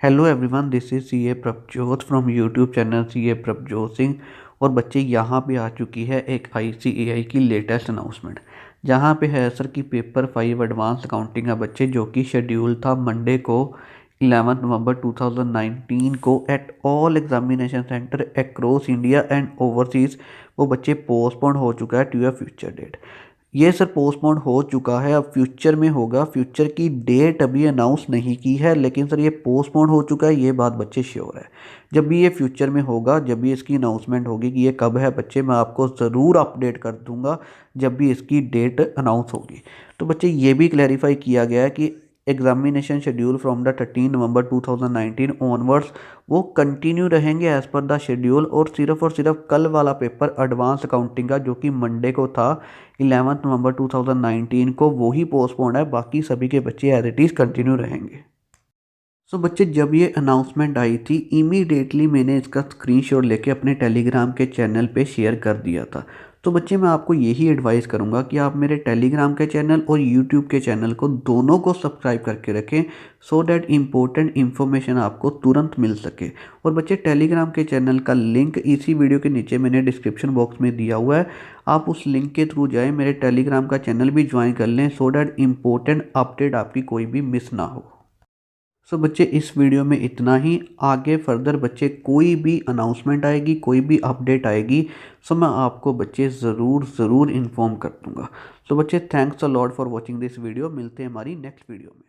Hello everyone, this is C A Prabhjot from YouTube channel C A Prabhjot Singh. और बच्चे यहाँ पे आ चुकी है एक ICAI की लेटेस्ट अनाउंसमेंट, जहाँ पे है सर कि पेपर 5 एडवांस अकाउंटिंग का बच्चे जो कि शेड्यूल था मंडे को 11 नवंबर 2019 को at all examination centre across India and overseas, वो बच्चे पोस्टपोन हो चुका है टू अ फ्यूचर डेट। ये सर पोस्टपोन हो चुका है, अब फ्यूचर में होगा। फ्यूचर की डेट अभी अनाउंस नहीं की है, लेकिन सर ये पोस्टपोन हो चुका है, ये बात बच्चे श्योर है। जब भी ये फ्यूचर में होगा, जब भी इसकी अनाउंसमेंट होगी कि ये कब है बच्चे, मैं आपको ज़रूर अपडेट कर दूंगा जब भी इसकी डेट अनाउंस होगी। तो बच्चे ये भी क्लैरिफाई किया गया है कि examination schedule from the 13 November 2019 onwards वो कंटिन्यू रहेंगे एज़ पर द शेड्यूल, और सिर्फ कल वाला पेपर एडवांस अकाउंटिंग का जो कि मंडे को था 11 नवंबर 2019 को, वो ही पोस्टपोन है। बाकी सभी के बच्चे एज इट इज़ कंटिन्यू रहेंगे। सो बच्चे, जब ये अनाउंसमेंट आई थी इमीडिएटली मैंने इसका स्क्रीनशॉट लेके अपने टेलीग्राम के चैनल पे शेयर कर दिया था। तो बच्चे, मैं आपको यही एडवाइस करूँगा कि आप मेरे टेलीग्राम के चैनल और यूट्यूब के चैनल को दोनों को सब्सक्राइब करके रखें, सो डैट इम्पोर्टेंट इन्फॉर्मेशन आपको तुरंत मिल सके। और बच्चे, टेलीग्राम के चैनल का लिंक इसी वीडियो के नीचे मैंने डिस्क्रिप्शन बॉक्स में दिया हुआ है। आप उस लिंक के थ्रू जाएँ, मेरे टेलीग्राम का चैनल भी ज्वाइन कर लें, सो डैट इम्पोर्टेंट अपडेट आपकी कोई भी मिस ना हो। सो बच्चे, इस वीडियो में इतना ही। आगे फर्दर बच्चे कोई भी अनाउंसमेंट आएगी, कोई भी अपडेट आएगी, सो मैं आपको बच्चे ज़रूर इन्फॉर्म कर दूंगा। सो बच्चे, thanks a lot for watching this video. मिलते हैं हमारी नेक्स्ट वीडियो में।